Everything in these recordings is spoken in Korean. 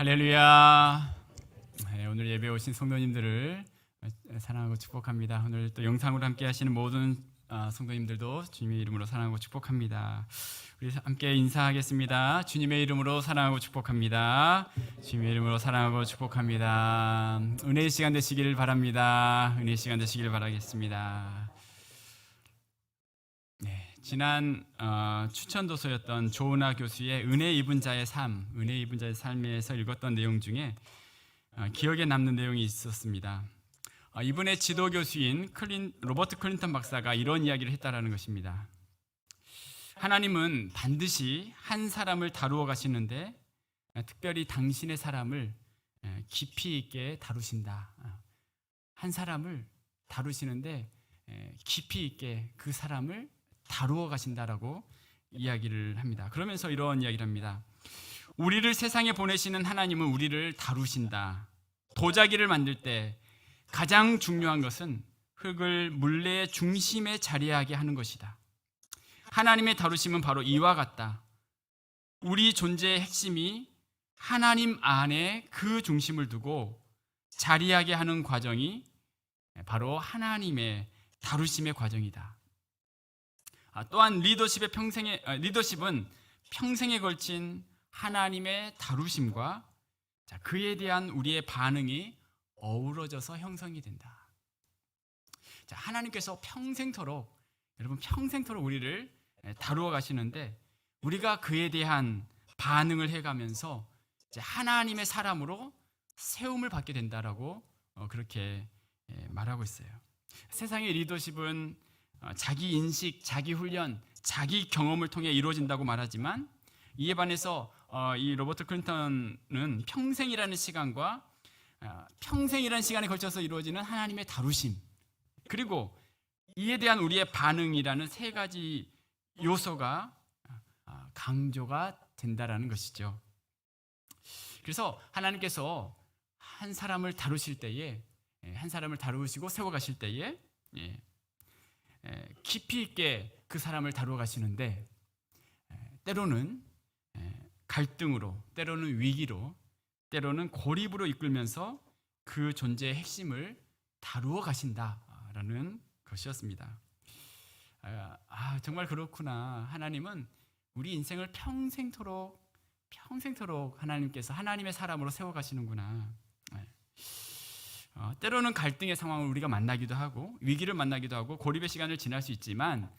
할렐루야. 오늘 예배 오신 성도님들을 사랑하고 축복합니다. 오늘 또 영상으로 함께 하시는 모든 성도님들도 주님의 이름으로 사랑하고 축복합니다. 우리 함께 인사하겠습니다. 주님의 이름으로 사랑하고 축복합니다. 주님의 이름으로 사랑하고 축복합니다. 은혜의 시간 되시기를 바랍니다. 은혜의 시간 되시기를 바라겠습니다. 지난 추천 도서였던 조은하 교수의 은혜 입은 자의 삶, 은혜 입은 자의 삶에서 읽었던 내용 중에 기억에 남는 내용이 있었습니다. 이분의 지도 교수인 로버트 클린턴 박사가 이런 이야기를 했다라는 것입니다. 하나님은 반드시 한 사람을 다루어 가시는데 특별히 당신의 사람을 깊이 있게 다루신다. 한 사람을 다루시는데 깊이 있게 그 사람을 다루어 가신다라고 이야기를 합니다. 그러면서 이런 이야기를 합니다. 우리를 세상에 보내시는 하나님은 우리를 다루신다. 도자기를 만들 때 가장 중요한 것은 흙을 물레의 중심에 자리하게 하는 것이다. 하나님의 다루심은 바로 이와 같다. 우리 존재의 핵심이 하나님 안에 그 중심을 두고 자리하게 하는 과정이 바로 하나님의 다루심의 과정이다. 또한 리더십은 평생에 걸친 하나님의 다루심과 그에 대한 우리의 반응이 어우러져서 형성이 된다. 하나님께서 평생토록 우리를 다루어 가시는데 우리가 그에 대한 반응을 해가면서 하나님의 사람으로 세움을 받게 된다라고 그렇게 말하고 있어요. 세상의 리더십은 자기 인식, 자기 훈련, 자기 경험을 통해 이루어진다고 말하지만 이에 반해서 이 로버트 클린턴은 평생이라는 시간에 걸쳐서 이루어지는 하나님의 다루심, 그리고 이에 대한 우리의 반응이라는 세 가지 요소가 강조가 된다라는 것이죠. 그래서 하나님께서 한 사람을 다루실 때에, 한 사람을 다루시고 세워가실 때에 깊이 있게 그 사람을 다루어 가시는데 때로는 갈등으로, 때로는 위기로, 때로는 고립으로 이끌면서 그 존재의 핵심을 다루어 가신다라는 것이었습니다. 정말 그렇구나. 하나님은 우리 인생을 평생토록 하나님께서 하나님의 사람으로 세워가시는구나. 때로는 갈등의 상황을 우리가 만나기도 하고 위기를 만나기도 하고 고립의 시간을 지날 수 있지만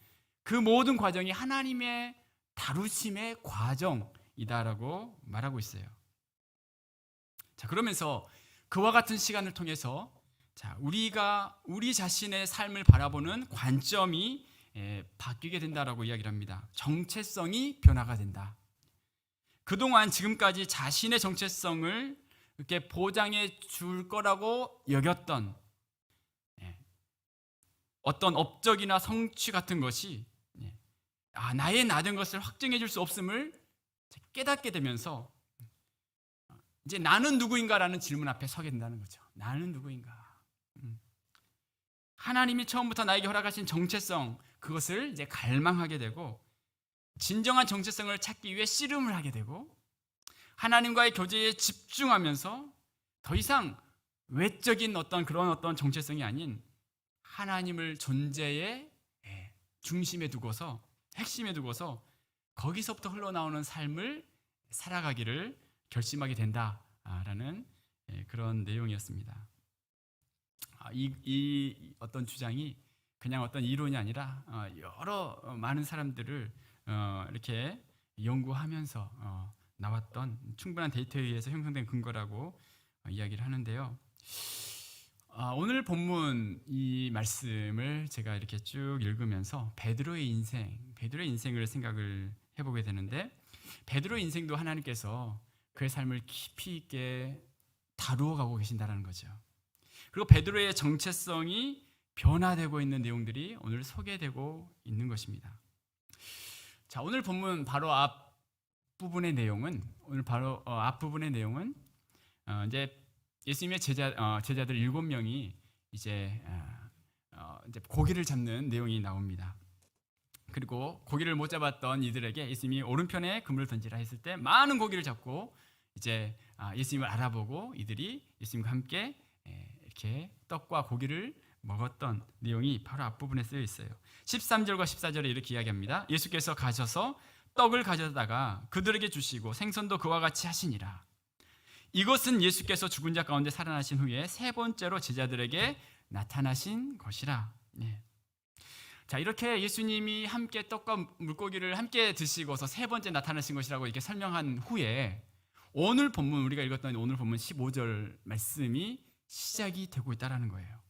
그 모든 과정이 하나님의 다루심의 과정이다라고 말하고 있어요. 그러면서 그와 같은 시간을 통해서 우리가 우리 자신의 삶을 바라보는 관점이 바뀌게 된다라고 이야기를 합니다. 정체성이 변화가 된다. 그동안 지금까지 자신의 정체성을 이렇게 보장해 줄 거라고 여겼던 어떤 업적이나 성취 같은 것이 나의 나된 것을 확증해 줄 수 없음을 깨닫게 되면서 이제 나는 누구인가라는 질문 앞에 서게 된다는 거죠. 나는 누구인가? 하나님이 처음부터 나에게 허락하신 정체성, 그것을 이제 갈망하게 되고 진정한 정체성을 찾기 위해 씨름을 하게 되고 하나님과의 교제에 집중하면서 더 이상 외적인 그런 정체성이 아닌 하나님을 존재의 중심에 두고서, 핵심에 두고서 거기서부터 흘러나오는 삶을 살아가기를 결심하게 된다라는 그런 내용이었습니다. 이 어떤 주장이 그냥 어떤 이론이 아니라 여러 많은 사람들을 이렇게 연구하면서 나왔던 충분한 데이터에 의해서 형성된 근거라고 이야기를 하는데요. 오늘 본문 이 말씀을 제가 이렇게 쭉 읽으면서 베드로의 인생을 생각을 해보게 되는데 베드로의 인생도 하나님께서 그의 삶을 깊이 있게 다루어 가고 계신다는 거죠. 그리고 베드로의 정체성이 변화되고 있는 내용들이 오늘 소개되고 있는 것입니다. 오늘 본문 바로 앞부분의 내용은 이제 예수님의 제자들 7명이 이제 고기를 잡는 내용이 나옵니다. 그리고 고기를 못 잡았던 이들에게 예수님이 오른편에 그물을 던지라 했을 때 많은 고기를 잡고 이제 예수님을 알아보고 이들이 예수님과 함께 이렇게 떡과 고기를 먹었던 내용이 바로 앞부분에 쓰여 있어요. 13절과 14절에 이렇게 이야기합니다. 예수께서 가셔서 떡을 가져다가 그들에게 주시고 생선도 그와 같이 하시니라. 이것은 예수께서 죽은 자 가운데 살아나신 후에 세 번째로 제자들에게 나타나신 것이라. 자, 이렇게 예수님이 함께 떡과 물고기를 함께 드시고서 세 번째 나타나신 것이라고 이렇게 설명한 후에 오늘 본문, 우리가 읽었던 오늘 본문 15절 말씀이 시작이 되고 있다는 거예요.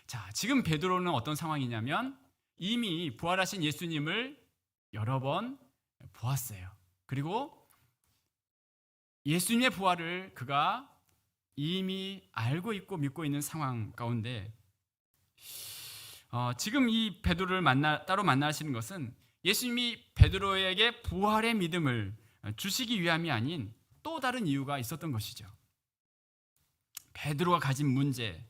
자, 지금 베드로는 어떤 상황이냐면 이미 부활하신 예수님을 여러 번 보았어요. 그리고 예수님의 부활을 그가 이미 알고 있고 믿고 있는 상황 가운데 지금 이 베드로를 따로 만나시는 것은 예수님이 베드로에게 부활의 믿음을 주시기 위함이 아닌 또 다른 이유가 있었던 것이죠. 베드로가 가진 문제,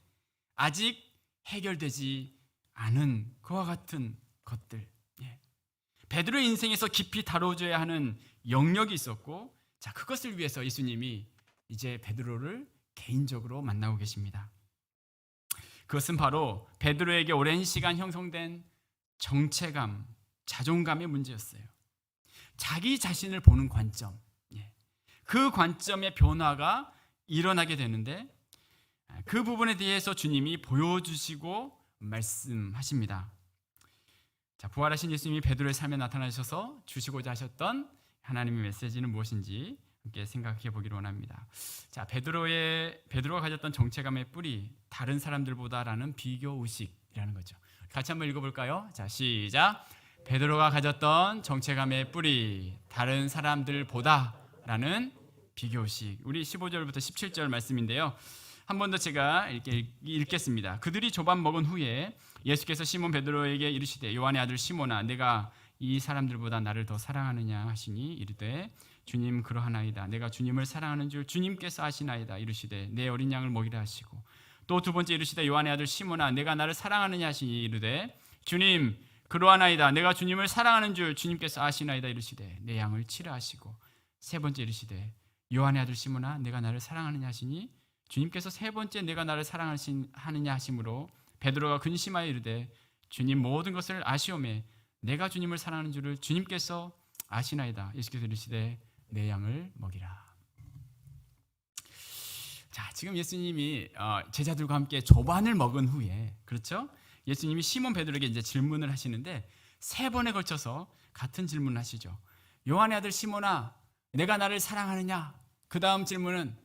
아직 해결되지 않은 그와 같은 것들, 베드로의 인생에서 깊이 다뤄줘야 하는 영역이 있었고, 자, 그것을 위해서 예수님이 이제 베드로를 개인적으로 만나고 계십니다. 그것은 바로 베드로에게 오랜 시간 형성된 정체감, 자존감의 문제였어요. 자기 자신을 보는 관점, 그 관점의 변화가 일어나게 되는데 그 부분에 대해서 주님이 보여주시고 말씀하십니다. 자, 부활하신 예수님이 베드로의 삶에 나타나셔서 주시고자 하셨던 하나님의 메시지는 무엇인지 함께 생각해 보기를 원합니다. 자, 베드로가 가졌던 정체감의 뿌리, 다른 사람들보다라는 비교 의식이라는 거죠. 같이 한번 읽어볼까요? 자, 시작. 베드로가 가졌던 정체감의 뿌리, 다른 사람들보다라는 비교 의식. 우리 15절부터 17절 말씀인데요. 한 번 더 제가 이렇게 읽겠습니다. 그들이 조반 먹은 후에 예수께서 시몬 베드로에게 이르시되 요한의 아들 시몬아, 내가 이 사람들보다 나를 더 사랑하느냐 하시니 이르되 주님 그러하나이다. 내가 주님을 사랑하는 줄 주님께서 아시나이다. 이르시되 내 어린 양을 먹이라 하시고 또 두 번째 이르시되 요한의 아들 시몬아, 내가 나를 사랑하느냐 하시니 이르되 주님 그러하나이다. 내가 주님을 사랑하는 줄 주님께서 아시나이다. 이르시되 내 양을 치라 하시고 세 번째 이르시되 요한의 아들 시몬아, 내가 나를 사랑하느냐 하시니 주님께서 세 번째 내가 나를 사랑하느냐 하심으로 베드로가 근심하여 이르되 주님 모든 것을 아시오매 내가 주님을 사랑하는 줄을 주님께서 아시나이다. 예수께서 이르시되 내 양을 먹이라. 자, 지금 예수님이 제자들과 함께 조반을 먹은 후에, 그렇죠? 예수님이 시몬 베드로에게 이제 질문을 하시는데 세 번에 걸쳐서 같은 질문을 하시죠. 요한의 아들 시몬아, 내가 나를 사랑하느냐? 그 다음 질문은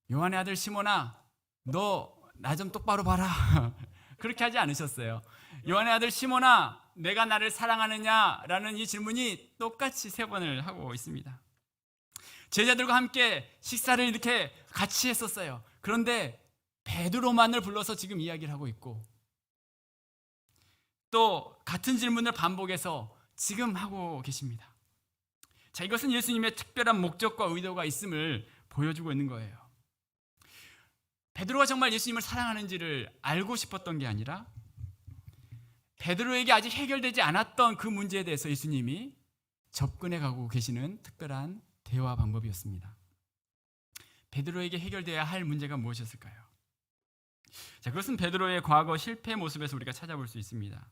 요한의 아들 시몬아, 너 나 좀 똑바로 봐라. 그렇게 하지 않으셨어요. 요한의 아들 시몬아, 내가 나를 사랑하느냐라는 이 질문이 똑같이 세 번을 하고 있습니다. 제자들과 함께 식사를 이렇게 같이 했었어요. 그런데 베드로만을 불러서 지금 이야기를 하고 있고 또 같은 질문을 반복해서 지금 하고 계십니다. 자, 이것은 예수님의 특별한 목적과 의도가 있음을 보여주고 있는 거예요. 베드로가 정말 예수님을 사랑하는지를 알고 싶었던 게 아니라 베드로에게 아직 해결되지 않았던 그 문제에 대해서 예수님이 접근해 가고 계시는 특별한 대화 방법이었습니다. 베드로에게 해결되어야 할 문제가 무엇이었을까요? 자, 그것은 베드로의 과거 실패 모습에서 우리가 찾아볼 수 있습니다.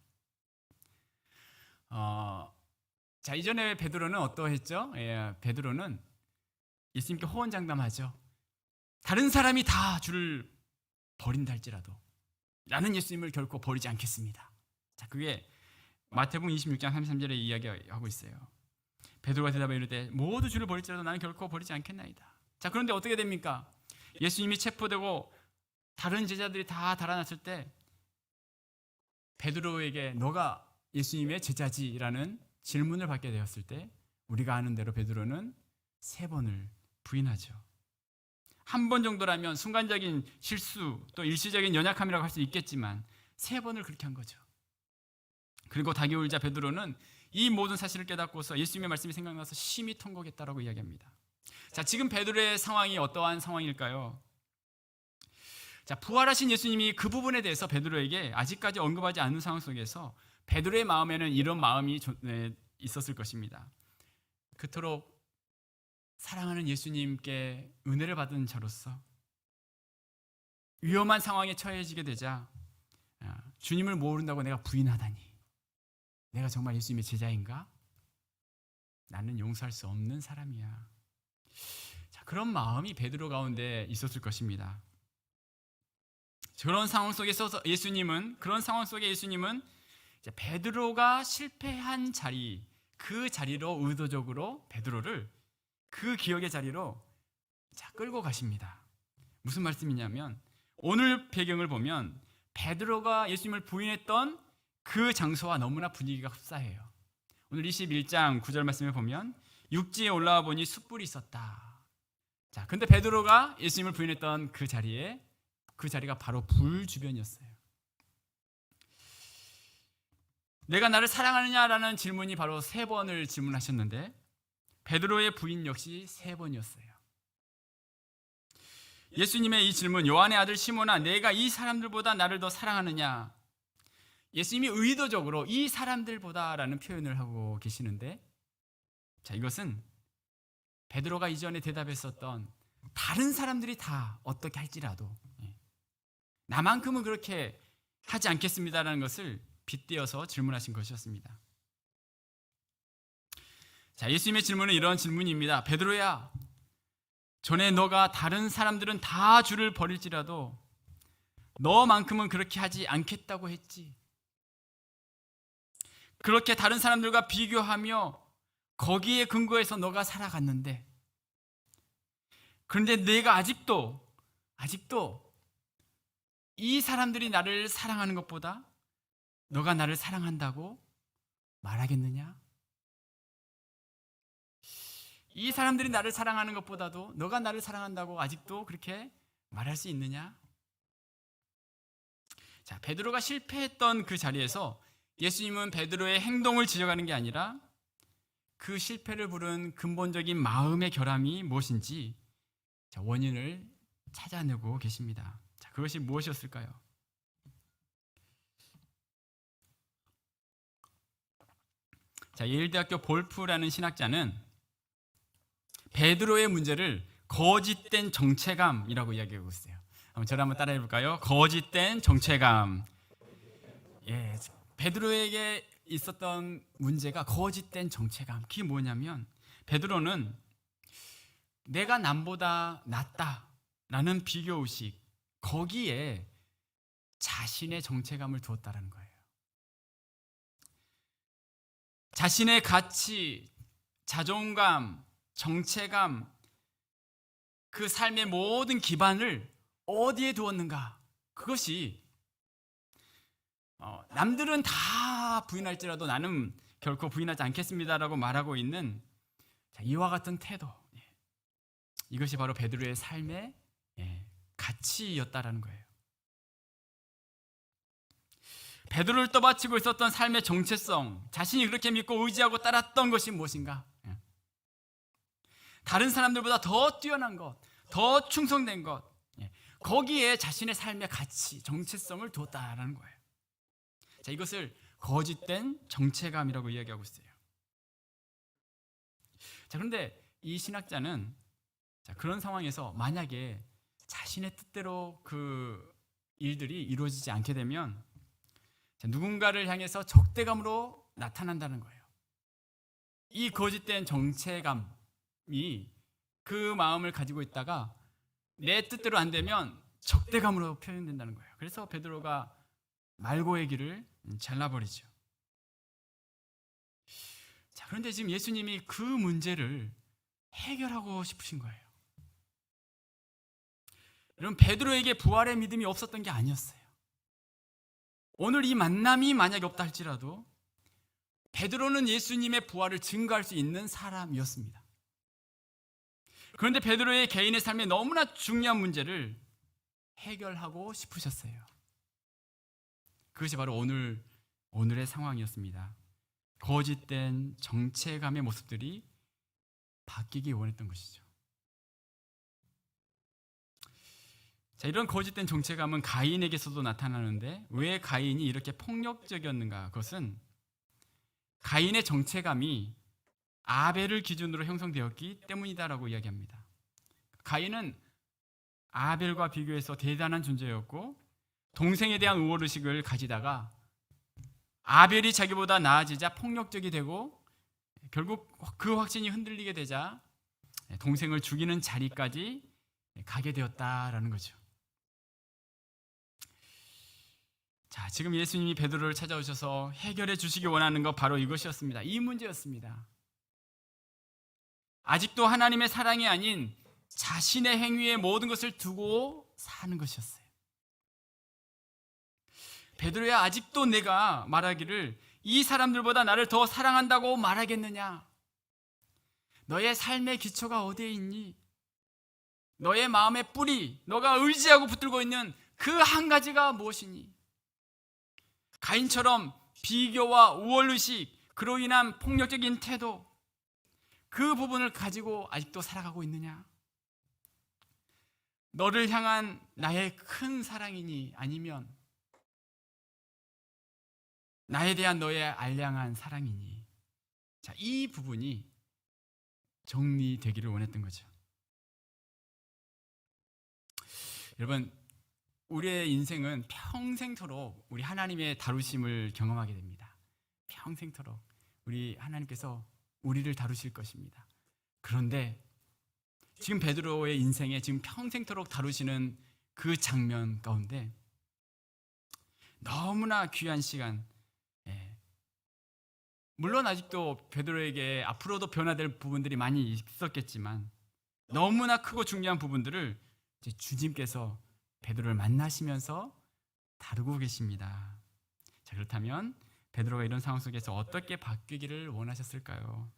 자, 이전에 베드로는 어떠했죠? 베드로는 예수님께 호언장담하죠. 다른 사람이 다 주를 버린다 할지라도 나는 예수님을 결코 버리지 않겠습니다. 자, 그게 마태복음 26장 33절에 이야기하고 있어요. 베드로가 대답하여 이르되 모두 주를 버릴지라도 나는 결코 버리지 않겠나이다. 자, 그런데 어떻게 됩니까? 예수님이 체포되고 다른 제자들이 다 달아났을 때 베드로에게 너가 예수님의 제자지라는 질문을 받게 되었을 때 우리가 아는 대로 베드로는 세 번을 부인하죠. 한 번 정도라면 순간적인 실수 또 일시적인 연약함이라고 할 수 있겠지만 세 번을 그렇게 한 거죠. 그리고 다기울자 베드로는 이 모든 사실을 깨닫고서 예수님의 말씀이 생각나서 심히 통곡했다라고 이야기합니다. 자, 지금 베드로의 상황이 어떠한 상황일까요? 자, 부활하신 예수님이 그 부분에 대해서 베드로에게 아직까지 언급하지 않는 상황 속에서 베드로의 마음에는 이런 마음이 있었을 것입니다. 그토록 사랑하는 예수님께 은혜를 받은 자로서 위험한 상황에 처해지게 되자 주님을 모른다고 내가 부인하다니, 내가 정말 예수님의 제자인가? 나는 용서할 수 없는 사람이야. 자, 그런 마음이 베드로 가운데 있었을 것입니다. 그런 상황 속에 예수님은 이제 베드로가 실패한 자리, 그 자리로 의도적으로 베드로를 그 기억의 자리로 끌고 가십니다. 무슨 말씀이냐면, 오늘 배경을 보면 베드로가 예수님을 부인했던 그 장소와 너무나 분위기가 흡사해요. 오늘 21장 9절 말씀을 보면 육지에 올라와 보니 숯불이 있었다. 자, 근데 베드로가 예수님을 부인했던 그 자리가 바로 불 주변이었어요. 내가 나를 사랑하느냐라는 질문이 바로 3번을 질문하셨는데 베드로의 부인 역시 3번이었어요. 예수님의 이 질문, 요한의 아들 시몬아, 내가 이 사람들보다 나를 더 사랑하느냐? 예수님이 의도적으로 이 사람들보다라는 표현을 하고 계시는데, 자, 이것은 베드로가 이전에 대답했었던 다른 사람들이 다 어떻게 할지라도 나만큼은 그렇게 하지 않겠습니다라는 것을 빗대어서 질문하신 것이었습니다. 자, 예수님의 질문은 이런 질문입니다. 베드로야, 전에 너가 다른 사람들은 다 주를 버릴지라도 너만큼은 그렇게 하지 않겠다고 했지. 그렇게 다른 사람들과 비교하며 거기에 근거해서 너가 살아갔는데, 그런데 내가 아직도 이 사람들이 나를 사랑하는 것보다 너가 나를 사랑한다고 말하겠느냐? 이 사람들이 나를 사랑하는 것보다도 너가 나를 사랑한다고 아직도 그렇게 말할 수 있느냐? 자, 베드로가 실패했던 그 자리에서 예수님은 베드로의 행동을 지적하는 게 아니라 그 실패를 부른 근본적인 마음의 결함이 무엇인지 원인을 찾아내고 계십니다. 자, 그것이 무엇이었을까요? 자, 예일대학교 볼프라는 신학자는 베드로의 문제를 거짓된 정체감이라고 이야기하고 있어요. 저를 한번 따라해 볼까요? 거짓된 정체감. 예, 베드로에게 있었던 문제가 거짓된 정체감. 그게 뭐냐면 베드로는 내가 남보다 낫다라는 비교의식, 거기에 자신의 정체감을 두었다라는 거예요. 자신의 가치, 자존감, 정체감, 그 삶의 모든 기반을 어디에 두었는가? 그것이 남들은 다 부인할지라도 나는 결코 부인하지 않겠습니다라고 말하고 있는 이와 같은 태도, 이것이 바로 베드로의 삶의 가치였다라는 거예요. 베드로를 떠받치고 있었던 삶의 정체성, 자신이 그렇게 믿고 의지하고 따랐던 것이 무엇인가? 다른 사람들보다 더 뛰어난 것, 더 충성된 것, 거기에 자신의 삶의 가치, 정체성을 두었다라는 거예요. 자, 이것을 거짓된 정체감이라고 이야기하고 있어요. 자, 그런데 이 신학자는 그런 상황에서 만약에 자신의 뜻대로 그 일들이 이루어지지 않게 되면 누군가를 향해서 적대감으로 나타난다는 거예요. 이 거짓된 정체감이 그 마음을 가지고 있다가 내 뜻대로 안 되면 적대감으로 표현된다는 거예요. 그래서 베드로가 말고의 길을 잘라버리죠. 자, 그런데 지금 예수님이 그 문제를 해결하고 싶으신 거예요. 여러분, 베드로에게 부활의 믿음이 없었던 게 아니었어요. 오늘 이 만남이 만약에 없다 할지라도 베드로는 예수님의 부활을 증거할 수 있는 사람이었습니다. 그런데 베드로의 개인의 삶에 너무나 중요한 문제를 해결하고 싶으셨어요. 그것이 바로 오늘의 상황이었습니다. 거짓된 정체감의 모습들이 바뀌기 원했던 것이죠. 자, 이런 거짓된 정체감은 가인에게서도 나타나는데 왜 가인이 이렇게 폭력적이었는가? 그것은 가인의 정체감이 아벨을 기준으로 형성되었기 때문이다라고 이야기합니다. 가인은 아벨과 비교해서 대단한 존재였고 동생에 대한 우월의식을 가지다가 아벨이 자기보다 나아지자 폭력적이 되고 결국 그 확신이 흔들리게 되자 동생을 죽이는 자리까지 가게 되었다라는 거죠. 자, 지금 예수님이 베드로를 찾아오셔서 해결해 주시기 원하는 것 바로 이것이었습니다. 이 문제였습니다. 아직도 하나님의 사랑이 아닌 자신의 행위에 모든 것을 두고 사는 것이었어요. 베드로야, 아직도 내가 말하기를 이 사람들보다 나를 더 사랑한다고 말하겠느냐? 너의 삶의 기초가 어디에 있니? 너의 마음의 뿌리, 너가 의지하고 붙들고 있는 그 한 가지가 무엇이니? 가인처럼 비교와 우월의식, 그로 인한 폭력적인 태도, 그 부분을 가지고 아직도 살아가고 있느냐? 너를 향한 나의 큰 사랑이니 아니면 나에 대한 너의 알량한 사랑이니? 자, 이 부분이 정리되기를 원했던 거죠. 여러분, 우리의 인생은 평생토록 우리 하나님의 다루심을 경험하게 됩니다. 평생토록 우리 하나님께서 우리를 다루실 것입니다. 그런데 지금 베드로의 인생에 지금 평생토록 다루시는 그 장면 가운데 너무나 귀한 시간, 물론 아직도 베드로에게 앞으로도 변화될 부분들이 많이 있었겠지만 너무나 크고 중요한 부분들을 이제 주님께서 베드로를 만나시면서 다루고 계십니다. 자, 그렇다면 베드로가 이런 상황 속에서 어떻게 바뀌기를 원하셨을까요?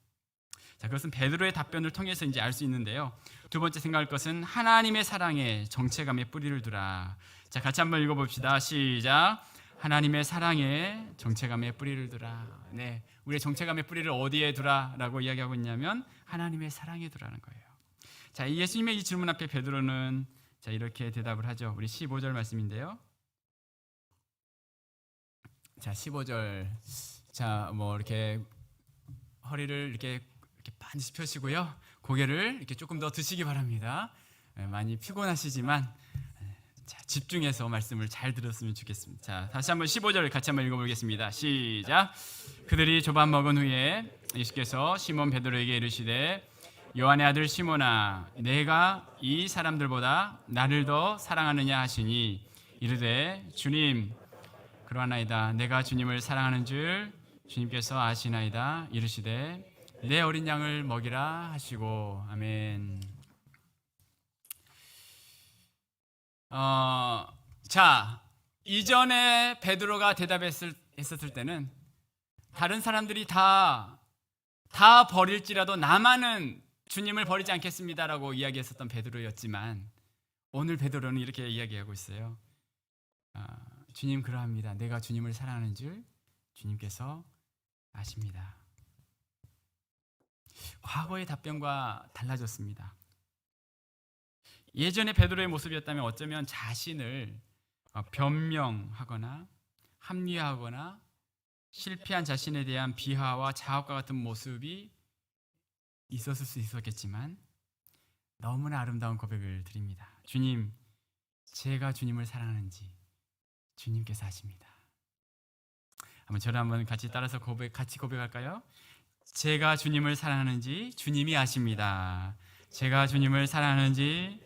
자, 그것은 베드로의 답변을 통해서 이제 알 수 있는데요. 두 번째 생각할 것은 하나님의 사랑에 정체감에 뿌리를 두라. 자, 같이 한번 읽어봅시다. 시작. 하나님의 사랑에 정체감에 뿌리를 두라. 네, 우리의 정체감의 뿌리를 어디에 두라라고 이야기하고 있냐면 하나님의 사랑에 두라는 거예요. 자, 예수님의 이 질문 앞에 베드로는 자, 이렇게 대답을 하죠. 우리 15절 말씀인데요. 자, 15절. 자, 뭐 이렇게 허리를 이렇게 반드시 펴시고요. 고개를 이렇게 조금 더 드시기 바랍니다. 많이 피곤하시지만 자, 집중해서 말씀을 잘 들었으면 좋겠습니다. 자, 다시 한번 15절 같이 한번 읽어보겠습니다. 시작. 그들이 조반 먹은 후에 예수께서 시몬 베드로에게 이르시되 요한의 아들 시몬아, 내가 이 사람들보다 나를 더 사랑하느냐 하시니 이르되 주님, 그러하나이다. 내가 주님을 사랑하는 줄 주님께서 아시나이다. 이르시되 내 어린 양을 먹이라 하시고. 아멘. 자, 이전에 베드로가 대답했을 때는 다른 사람들이 다 버릴지라도 나만은 주님을 버리지 않겠습니다라고 이야기했었던 베드로였지만 오늘 베드로는 이렇게 이야기하고 있어요. 주님, 그러합니다. 내가 주님을 사랑하는 줄 주님께서 아십니다. 과거의 답변과 달라졌습니다. 예전에 베드로의 모습이었다면 어쩌면 자신을 변명하거나 합리화하거나 실패한 자신에 대한 비하와 자학과 같은 모습이 있었을 수 있었겠지만 너무나 아름다운 고백을 드립니다. 주님, 제가 주님을 사랑하는지 주님께서 아십니다. 한번 저를 한번 같이 따라서 같이 고백할까요? 제가 주님을 사랑하는지 주님이 아십니다. 제가 주님을 사랑하는지.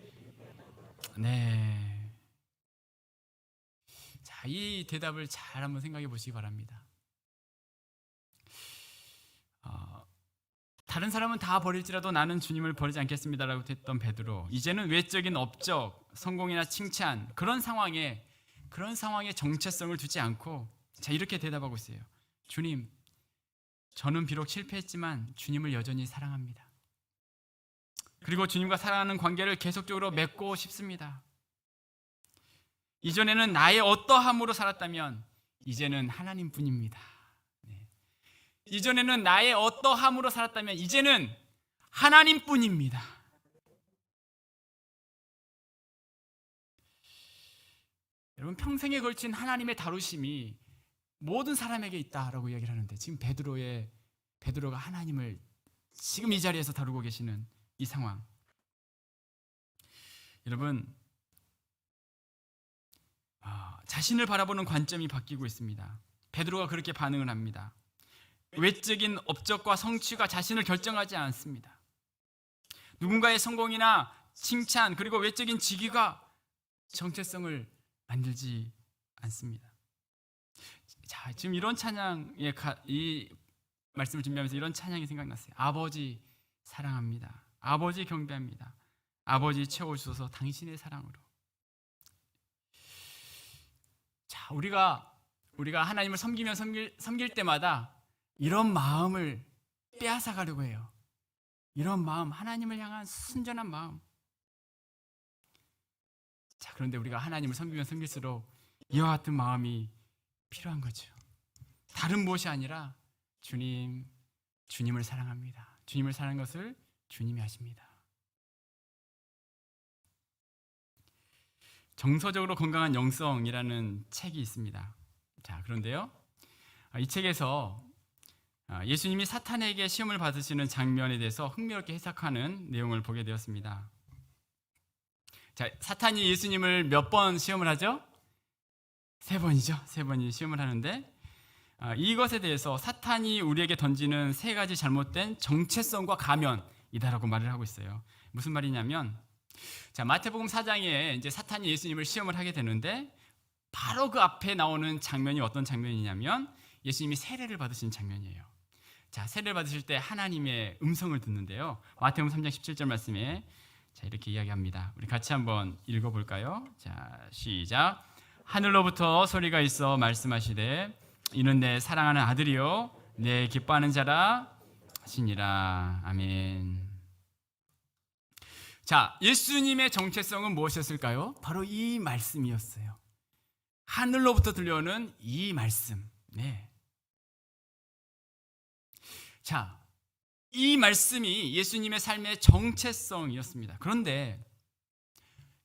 네. 자, 이 대답을 잘 한번 생각해 보시기 바랍니다. 다른 사람은 다 버릴지라도 나는 주님을 버리지 않겠습니다라고 했던 베드로, 이제는 외적인 업적, 성공이나 칭찬, 그런 상황에 정체성을 두지 않고 자, 이렇게 대답하고 있어요. 주님, 저는 비록 실패했지만 주님을 여전히 사랑합니다. 그리고 주님과 사랑하는 관계를 계속적으로 맺고 싶습니다. 이전에는 나의 어떠함으로 살았다면 이제는 하나님뿐입니다. 네. 이전에는 나의 어떠함으로 살았다면 이제는 하나님뿐입니다. 여러분, 평생에 걸친 하나님의 다루심이 모든 사람에게 있다라고 이야기를 하는데 지금 베드로가 하나님을 지금 이 자리에서 다루고 계시는 이 상황. 여러분, 자신을 바라보는 관점이 바뀌고 있습니다. 베드로가 그렇게 반응을 합니다. 외적인 업적과 성취가 자신을 결정하지 않습니다. 누군가의 성공이나 칭찬 그리고 외적인 직위가 정체성을 만들지 않습니다. 자, 지금 이런 찬양의 이 말씀을 준비하면서 이런 찬양이 생각났어요. 아버지 사랑합니다. 아버지 경배합니다. 아버지 채워주소서 당신의 사랑으로. 자, 우리가 하나님을 섬길 때마다 이런 마음을 빼앗아 가려고 해요. 이런 마음, 하나님을 향한 순전한 마음. 자, 그런데 우리가 하나님을 섬기면 섬길수록 이와 같은 마음이 필요한 거죠. 다른 무엇이 아니라 주님을 사랑합니다. 주님을 사랑하는 것을 주님이 하십니다. 정서적으로 건강한 영성이라는 책이 있습니다. 자, 그런데요, 이 책에서 예수님이 사탄에게 시험을 받으시는 장면에 대해서 흥미롭게 해석하는 내용을 보게 되었습니다. 자, 사탄이 예수님을 몇 번 시험을 하죠? 3번이죠. 3번이 시험을 하는데 이것에 대해서 사탄이 우리에게 던지는 3가지 잘못된 정체성과 가면이다라고 말을 하고 있어요. 무슨 말이냐면, 자, 마태복음 4장에 이제 사탄이 예수님을 시험을 하게 되는데 바로 그 앞에 나오는 장면이 어떤 장면이냐면 예수님이 세례를 받으신 장면이에요. 자, 세례를 받으실 때 하나님의 음성을 듣는데요. 마태복음 3장 17절 말씀에 자, 이렇게 이야기합니다. 우리 같이 한번 읽어볼까요? 자, 시작. 하늘로부터 소리가 있어 말씀하시되 이는 내 사랑하는 아들이요 내 기뻐하는 자라 하시니라. 아멘. 자, 예수님의 정체성은 무엇이었을까요? 바로 이 말씀이었어요. 하늘로부터 들려오는 이 말씀. 네. 자, 이 말씀이 예수님의 삶의 정체성이었습니다. 그런데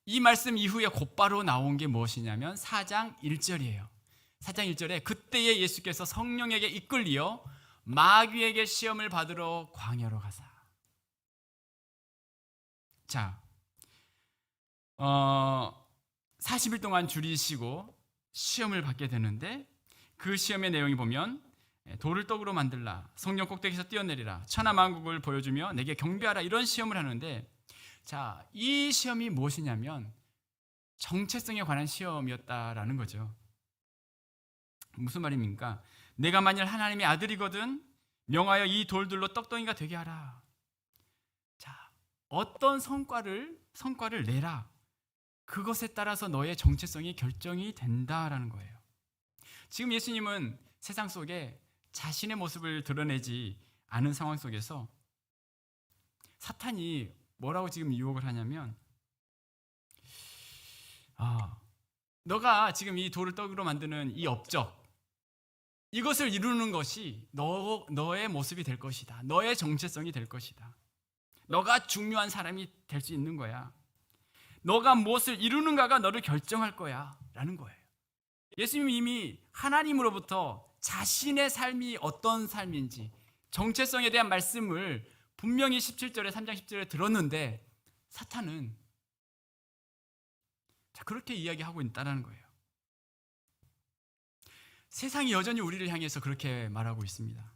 이 말씀 이후에 곧바로 나온 게 무엇이냐면 4장 1절이에요. 4장 1절에 그때에 예수께서 성령에게 이끌리어 마귀에게 시험을 받으러 광야로 가사. 자, 40일 동안 줄이시고 시험을 받게 되는데 그 시험의 내용이 보면 돌을 떡으로 만들라, 성령 꼭대기에서 뛰어내리라, 천하 만국을 보여주며 내게 경배하라, 이런 시험을 하는데, 자, 이 시험이 무엇이냐면 정체성에 관한 시험이었다라는 거죠. 무슨 말입니까? 내가 만일 하나님의 아들이거든 명하여 이 돌들로 떡덩이가 되게 하라. 자, 어떤 성과를 내라. 그것에 따라서 너의 정체성이 결정이 된다라는 거예요. 지금 예수님은 세상 속에 자신의 모습을 드러내지 않은 상황 속에서 사탄이 뭐라고 지금 유혹을 하냐면, 너가 지금 이 돌을 떡으로 만드는 이 업적, 이것을 이루는 것이 너의 모습이 될 것이다. 너의 정체성이 될 것이다. 너가 중요한 사람이 될 수 있는 거야. 너가 무엇을 이루는가가 너를 결정할 거야 라는 거예요. 예수님이 이미 하나님으로부터 자신의 삶이 어떤 삶인지 정체성에 대한 말씀을 분명히 17절에 3장 10절에 들었는데 사탄은 그렇게 이야기하고 있다는 거예요. 세상이 여전히 우리를 향해서 그렇게 말하고 있습니다.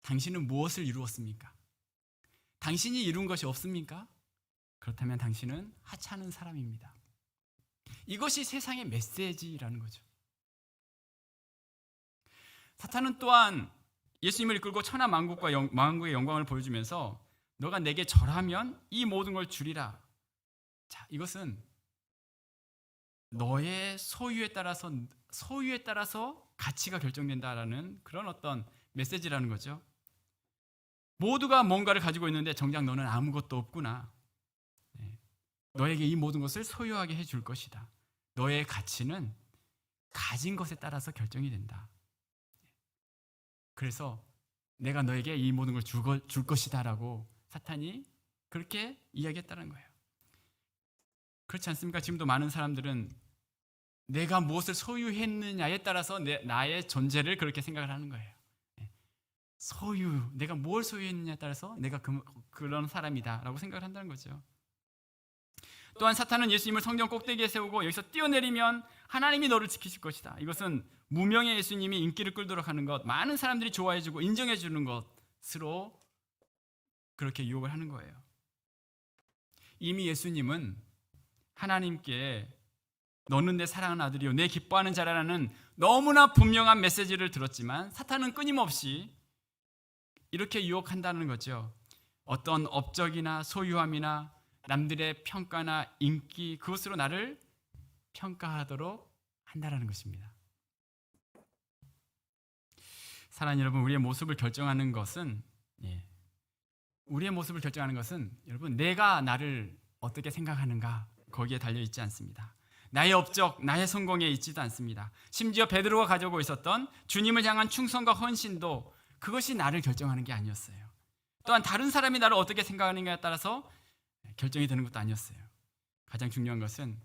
당신은 무엇을 이루었습니까? 당신이 이룬 것이 없습니까? 그렇다면 당신은 하찮은 사람입니다. 이것이 세상의 메시지라는 거죠. 사탄은 또한 예수님을 이끌고 천하 만국의 영광을 보여주면서 너가 내게 절하면 이 모든 걸 주리라. 자, 이것은 너의 소유에 따라서 가치가 결정된다라는 그런 어떤 메시지라는 거죠. 모두가 뭔가를 가지고 있는데 정작 너는 아무것도 없구나. 너에게 이 모든 것을 소유하게 해줄 것이다. 너의 가치는 가진 것에 따라서 결정이 된다. 그래서 내가 너에게 이 모든 걸 줄 것이다 라고 사탄이 그렇게 이야기했다는 거예요. 그렇지 않습니까? 지금도 많은 사람들은 내가 무엇을 소유했느냐에 따라서 나의 존재를 그렇게 생각을 하는 거예요. 소유, 내가 뭘 소유했느냐에 따라서 내가 그런 사람이다라고 생각을 한다는 거죠. 또한 사탄은 예수님을 성경 꼭대기에 세우고 여기서 뛰어내리면 하나님이 너를 지키실 것이다. 이것은 무명의 예수님이 인기를 끌도록 하는 것, 많은 사람들이 좋아해주고 인정해주는 것으로 그렇게 유혹을 하는 거예요. 이미 예수님은 하나님께 너는 내 사랑하는 아들이요 내 기뻐하는 자라는 너무나 분명한 메시지를 들었지만 사탄은 끊임없이 이렇게 유혹한다는 거죠. 어떤 업적이나 소유함이나 남들의 평가나 인기, 그것으로 나를 평가하도록 한다는 것입니다. 사랑하는 여러분, 우리의 모습을 결정하는 것은 여러분 내가 나를 어떻게 생각하는가 거기에 달려있지 않습니다. 나의 업적, 나의 성공에 있지도 않습니다. 심지어 베드로가 가지고 있었던 주님을 향한 충성과 헌신도 그것이 나를 결정하는 게 아니었어요. 또한 다른 사람이 나를 어떻게 생각하는가에 따라서 결정이 되는 것도 아니었어요. 가장 중요한 것은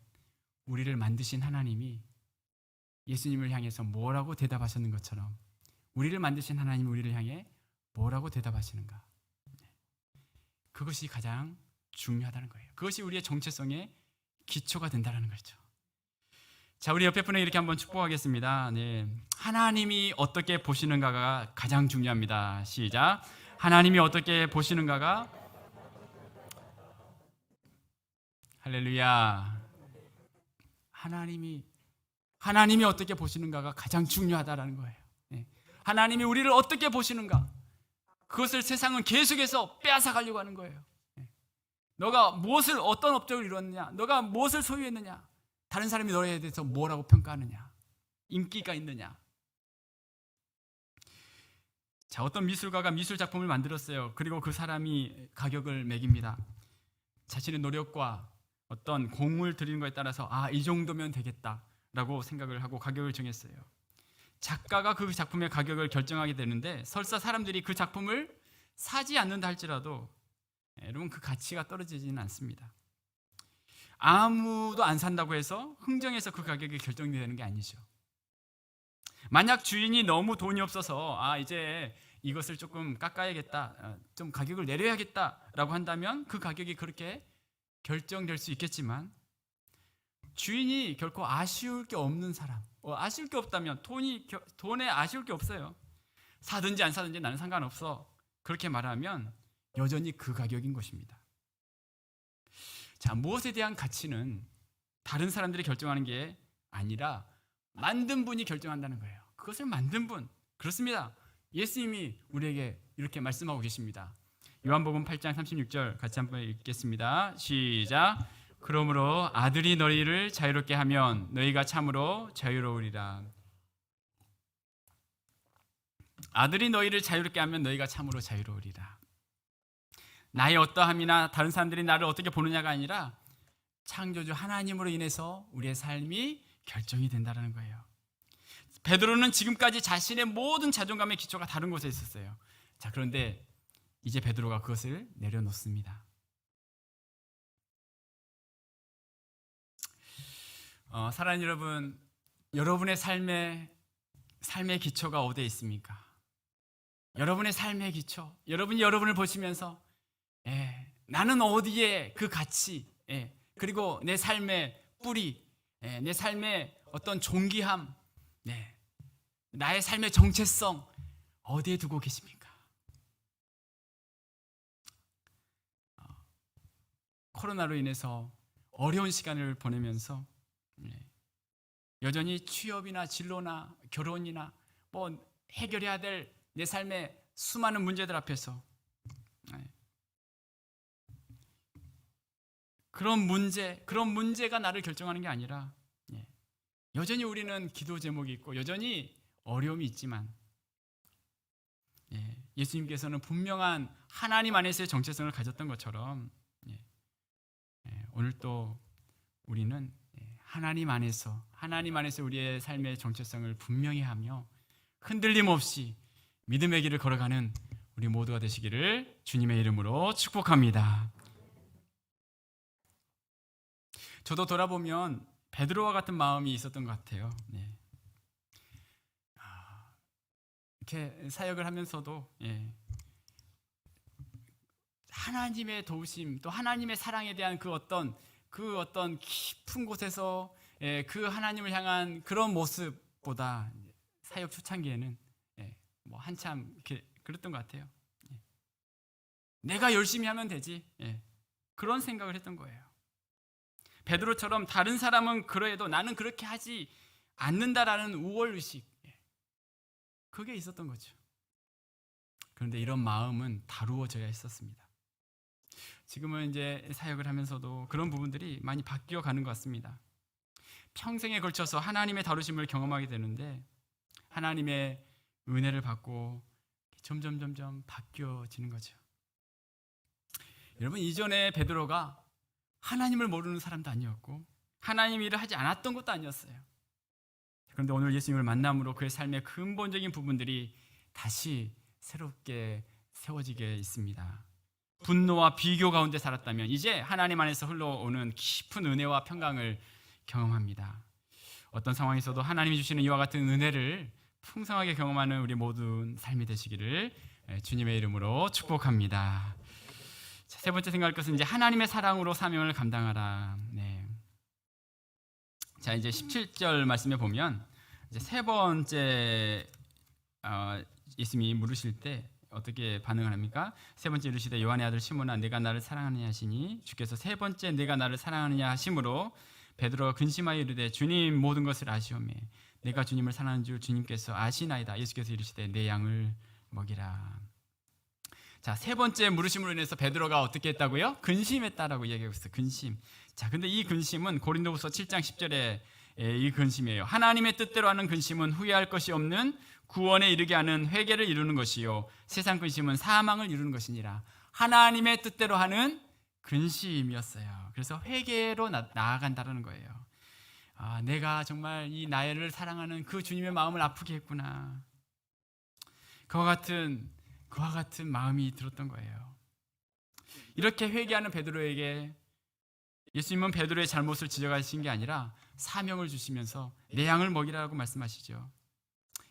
우리를 만드신 하나님이 예수님을 향해서 뭐라고 대답하셨는 것처럼 우리를 만드신 하나님이 우리를 향해 뭐라고 대답하시는가, 그것이 가장 중요하다는 거예요. 그것이 우리의 정체성의 기초가 된다는 거죠. 자, 우리 옆에 분에게 이렇게 한번 축복하겠습니다. 하나님이 어떻게 보시는가가 가장 중요합니다. 시작. 하나님이 어떻게 보시는가가, 할렐루야. 하나님이 어떻게 보시는가가 가장 중요하다라는 거예요. 하나님이 우리를 어떻게 보시는가, 그것을 세상은 계속해서 빼앗아 가려고 하는 거예요. 너가 어떤 업적을 이뤘느냐, 너가 무엇을 소유했느냐, 다른 사람이 너에 대해서 뭐라고 평가하느냐, 인기가 있느냐. 자, 어떤 미술가가 미술 작품을 만들었어요. 그리고 그 사람이 가격을 매깁니다. 자신의 노력과 어떤 공을 들이는 것에 따라서 이 정도면 되겠다라고 생각을 하고 가격을 정했어요. 작가가 그 작품의 가격을 결정하게 되는데 설사 사람들이 그 작품을 사지 않는다 할지라도 여러분 그 가치가 떨어지지는 않습니다. 아무도 안 산다고 해서 흥정해서 그 가격이 결정이 되는 게 아니죠. 만약 주인이 너무 돈이 없어서 이제 이것을 조금 깎아야겠다, 좀 가격을 내려야겠다라고 한다면 그 가격이 그렇게 결정될 수 있겠지만, 주인이 결코 아쉬울 게 없는 사람, 아쉬울 게 없다면 돈에 아쉬울 게 없어요. 사든지 안 사든지 나는 상관없어, 그렇게 말하면 여전히 그 가격인 것입니다. 자, 무엇에 대한 가치는 다른 사람들이 결정하는 게 아니라 만든 분이 결정한다는 거예요. 그것을 만든 분, 그렇습니다. 예수님이 우리에게 이렇게 말씀하고 계십니다. 요한복음 8장 36절 같이 한번 읽겠습니다. 시작. 그러므로 아들이 너희를 자유롭게 하면 너희가 참으로 자유로우리라. 아들이 너희를 자유롭게 하면 너희가 참으로 자유로우리라. 나의 어떠함이나 다른 사람들이 나를 어떻게 보느냐가 아니라 창조주 하나님으로 인해서 우리의 삶이 결정이 된다는 거예요. 베드로는 지금까지 자신의 모든 자존감의 기초가 다른 곳에 있었어요. 자, 그런데 이제 베드로가 그것을 내려놓습니다. 사랑하는 여러분, 여러분의 삶의 기초가 어디에 있습니까? 여러분의 삶의 기초, 여러분이 여러분을 보시면서 나는 어디에 그 가치, 그리고 내 삶의 뿌리, 내 삶의 어떤 존귀함, 나의 삶의 정체성 어디에 두고 계십니까? 코로나로 인해서 어려운 시간을 보내면서 여전히 취업이나 진로나 결혼이나 해결해야 될 내 삶의 수많은 문제들 앞에서 그런 문제가 나를 결정하는 게 아니라 여전히 우리는 기도 제목이 있고 여전히 어려움이 있지만 예수님께서는 분명한 하나님 안에서의 정체성을 가졌던 것처럼 오늘 또 우리는 하나님 안에서 우리의 삶의 정체성을 분명히 하며 흔들림 없이 믿음의 길을 걸어가는 우리 모두가 되시기를 주님의 이름으로 축복합니다. 저도 돌아보면 베드로와 같은 마음이 있었던 것 같아요. 이렇게 사역을 하면서도 하나님의 도우심, 또 하나님의 사랑에 대한 그 어떤 깊은 곳에서 그 하나님을 향한 그런 모습보다 사역 초창기에는 뭐 한참 이렇게 그랬던 것 같아요. 내가 열심히 하면 되지, 그런 생각을 했던 거예요. 베드로처럼 다른 사람은 그래도 나는 그렇게 하지 않는다라는 우월의식, 그게 있었던 거죠. 그런데 이런 마음은 다루어져야 했었습니다. 지금은 이제 사역을 하면서도 그런 부분들이 많이 바뀌어 가는 것 같습니다. 평생에 걸쳐서 하나님의 다루심을 경험하게 되는데 하나님의 은혜를 받고 점점 바뀌어지는 거죠. 여러분, 이전에 베드로가 하나님을 모르는 사람도 아니었고 하나님 일을 하지 않았던 것도 아니었어요. 그런데 오늘 예수님을 만남으로 그의 삶의 근본적인 부분들이 다시 새롭게 세워지게 있습니다. 분노와 비교 가운데 살았다면 이제 하나님 안에서 흘러오는 깊은 은혜와 평강을 경험합니다. 어떤 상황에서도 하나님이 주시는 이와 같은 은혜를 풍성하게 경험하는 우리 모든 삶이 되시기를 주님의 이름으로 축복합니다. 세 번째 생각할 것은 이제 하나님의 사랑으로 사명을 감당하라. 자, 이제 17절 말씀에 보면 이제 세 번째 예수님이 물으실 때 어떻게 반응을 합니까? 세 번째 이르시되 요한의 아들 시몬아 내가 나를 사랑하느냐 하시니 주께서 세 번째 내가 나를 사랑하느냐 하심으로 베드로가 근심하여 이르되 주님 모든 것을 아시오매 내가 주님을 사랑하는 줄 주님께서 아시나이다. 예수께서 이르시되 내 양을 먹이라. 자, 세 번째 물으심으로 인해서 베드로가 어떻게 했다고요? 근심했다라고 얘기하고 있어요. 근심. 자, 근데 이 근심은 고린도후서 7장 10절에 이 근심이에요. 하나님의 뜻대로 하는 근심은 후회할 것이 없는 구원에 이르게 하는 회개를 이루는 것이요 세상 근심은 사망을 이루는 것이니라. 하나님의 뜻대로 하는 근심이었어요. 그래서 회개로 나아간다는 거예요. 내가 정말 이 나를 사랑하는 그 주님의 마음을 아프게 했구나. 그와 같은 마음이 들었던 거예요. 이렇게 회개하는 베드로에게 예수님은 베드로의 잘못을 지적하신 게 아니라 사명을 주시면서 내 양을 먹이라고 말씀하시죠.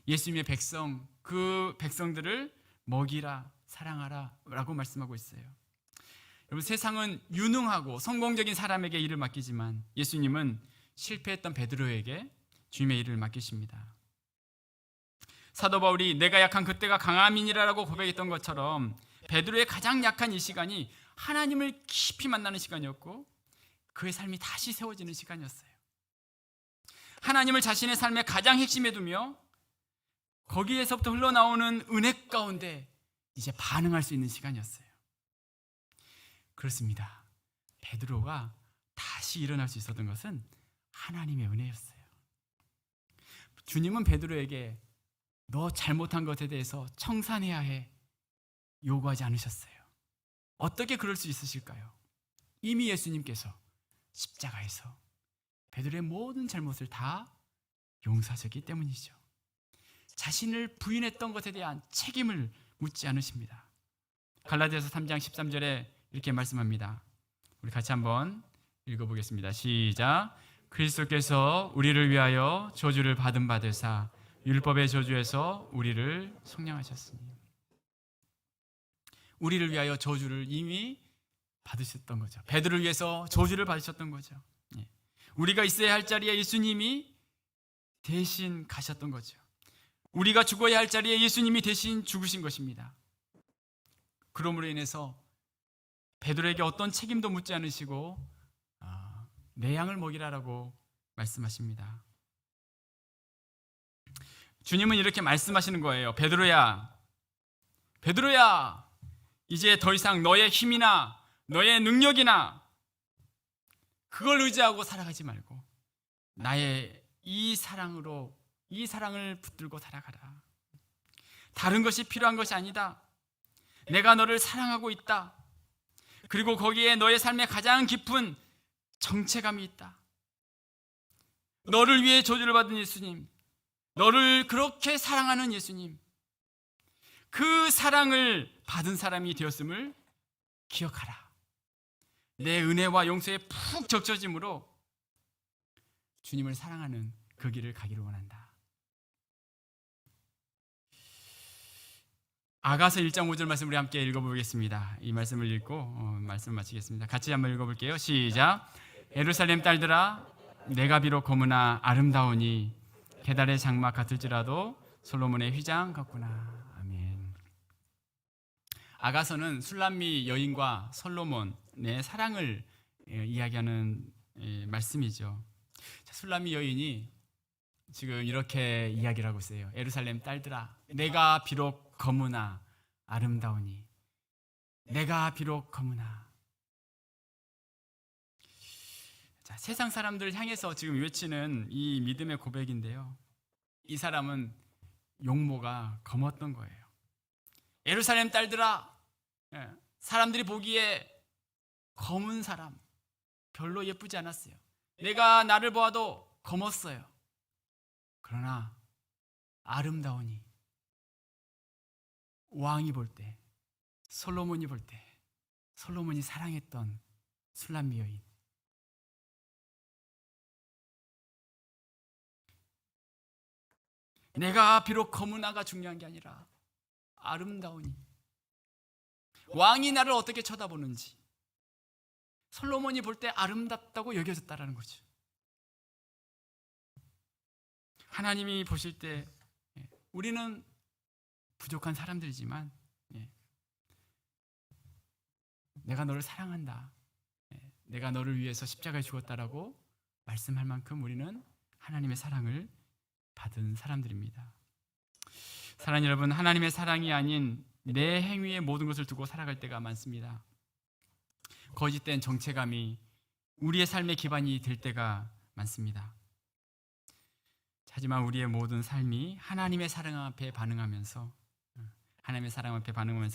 예수님의 백성, 그 백성들을 먹이라, 사랑하라 라고 말씀하고 있어요. 여러분, 세상은 유능하고 성공적인 사람에게 일을 맡기지만 예수님은 실패했던 베드로에게 주님의 일을 맡기십니다. 사도 바울이 내가 약한 그때가 강함이니라라고 고백했던 것처럼 베드로의 가장 약한 이 시간이 하나님을 깊이 만나는 시간이었고 그의 삶이 다시 세워지는 시간이었어요. 하나님을 자신의 삶의 가장 핵심에 두며 거기에서부터 흘러나오는 은혜 가운데 이제 반응할 수 있는 시간이었어요. 그렇습니다. 베드로가 다시 일어날 수 있었던 것은 하나님의 은혜였어요. 주님은 베드로에게 너 잘못한 것에 대해서 청산해야 해 요구하지 않으셨어요. 어떻게 그럴 수 있으실까요? 이미 예수님께서 십자가에서 베드로의 모든 잘못을 다 용서하셨기 때문이죠. 자신을 부인했던 것에 대한 책임을 묻지 않으십니다. 갈라디아서 3장 13절에 이렇게 말씀합니다. 우리 같이 한번 읽어보겠습니다. 시작. 그리스도께서 우리를 위하여 저주를 받은 바 되사 율법의 저주에서 우리를 속량하셨으니. 우리를 위하여 저주를 이미 받으셨던 거죠. 베드로를 위해서 저주를 받으셨던 거죠. 우리가 있어야 할 자리에 예수님이 대신 가셨던 거죠. 우리가 죽어야 할 자리에 예수님이 대신 죽으신 것입니다. 그러므로 인해서 베드로에게 어떤 책임도 묻지 않으시고 내 양을 먹이라라고 말씀하십니다. 주님은 이렇게 말씀하시는 거예요. 베드로야, 이제 더 이상 너의 힘이나 너의 능력이나 그걸 의지하고 살아가지 말고 나의 이 사랑을 붙들고 살아가라. 다른 것이 필요한 것이 아니다. 내가 너를 사랑하고 있다. 그리고 거기에 너의 삶에 가장 깊은 정체감이 있다. 너를 위해 저주를 받은 예수님, 너를 그렇게 사랑하는 예수님, 그 사랑을 받은 사람이 되었음을 기억하라. 내 은혜와 용서에 푹 적셔짐으로 주님을 사랑하는 그 길을 가기를 원한다. 아가서 1장 5절 말씀 우리 함께 읽어보겠습니다. 이 말씀을 읽고 말씀을 마치겠습니다. 같이 한번 읽어볼게요. 시작. 예루살렘 딸들아, 내가 비록 검으나 아름다우니 게달의 장막 같을지라도 솔로몬의 휘장 같구나. 아멘. 아가서는 술람미 여인과 솔로몬의 사랑을 이야기하는 말씀이죠. 술람미 여인이 지금 이렇게 이야기를 하고 있어요. 예루살렘 딸들아, 내가 비록 검으나 아름다우니, 내가 비록 검으나. 자, 세상 사람들을 향해서 지금 외치는 이 믿음의 고백인데요, 이 사람은 용모가 검었던 거예요. 예루살렘 딸들아, 사람들이 보기에 검은 사람, 별로 예쁘지 않았어요. 내가 나를 보아도 검었어요. 그러나 아름다우니, 왕이 볼 때, 솔로몬이 볼 때, 솔로몬이 사랑했던 술람미 여인, 내가 비록 검은아가 중요한 게 아니라 아름다우니, 왕이 나를 어떻게 쳐다보는지 솔로몬이 볼 때 아름답다고 여겨졌다라는 거죠. 하나님이 보실 때 우리는 부족한 사람들이지만 내가 너를 사랑한다, 내가 너를 위해서 십자가에 죽었다라고 말씀할 만큼 우리는 하나님의 사랑을 받은 사람들입니다. 사랑하는 여러분, 하나님의 사랑이 아닌 내 행위의 모든 것을 두고 살아갈 때가 많습니다. 거짓된 정체감이 우리의 삶의 기반이 될 때가 많습니다. 하지만 우리의 모든 삶이 하나님의 사랑 앞에 반응하면서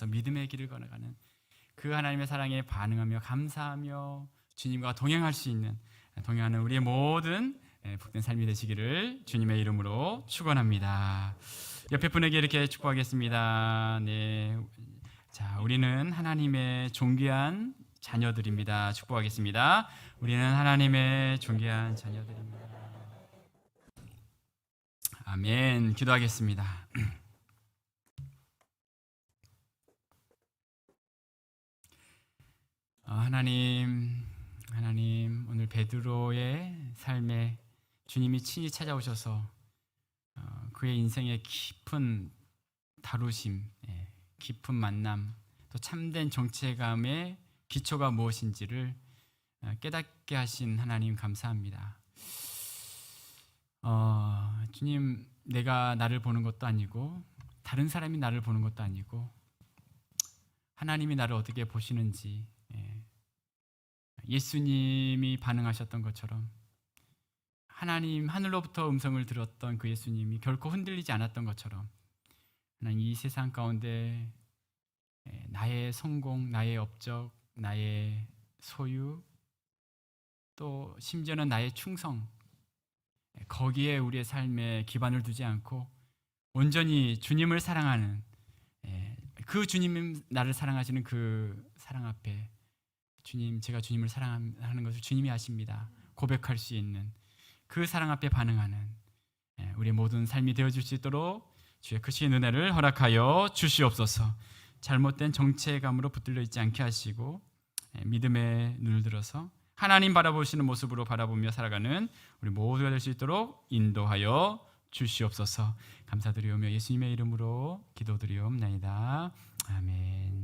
믿음의 길을 걸어가는 그 하나님의 사랑에 반응하며 감사하며 주님과 동행하는 우리의 모든 복된 삶이 되시기를 주님의 이름으로 축원합니다. 옆에 분에게 이렇게 축복하겠습니다. 네, 자, 우리는 하나님의 존귀한 자녀들입니다. 축복하겠습니다. 우리는 하나님의 존귀한 자녀들입니다. 아멘. 기도하겠습니다. 하나님, 오늘 베드로의 삶에 주님이 친히 찾아오셔서 그의 인생의 깊은 다루심, 깊은 만남, 또 참된 정체감의 기초가 무엇인지를 깨닫게 하신 하나님 감사합니다. 주님, 내가 나를 보는 것도 아니고 다른 사람이 나를 보는 것도 아니고 하나님이 나를 어떻게 보시는지, 예수님이 반응하셨던 것처럼 하나님 하늘로부터 음성을 들었던 그 예수님이 결코 흔들리지 않았던 것처럼 하나님, 이 세상 가운데 나의 성공, 나의 업적, 나의 소유, 또 심지어는 나의 충성, 거기에 우리의 삶에 기반을 두지 않고 온전히 주님을 사랑하는, 그 주님 나를 사랑하시는 그 사랑 앞에 주님, 제가 주님을 사랑하는 것을 주님이 아십니다 고백할 수 있는 그 사랑 앞에 반응하는 우리의 모든 삶이 되어줄 수 있도록 주의 크신 은혜를 허락하여 주시옵소서. 잘못된 정체감으로 붙들려 있지 않게 하시고 믿음의 눈을 들어서 하나님 바라보시는 모습으로 바라보며 살아가는 우리 모두가 될 수 있도록 인도하여 주시옵소서. 감사드리오며 예수님의 이름으로 기도드리옵나이다. 아멘.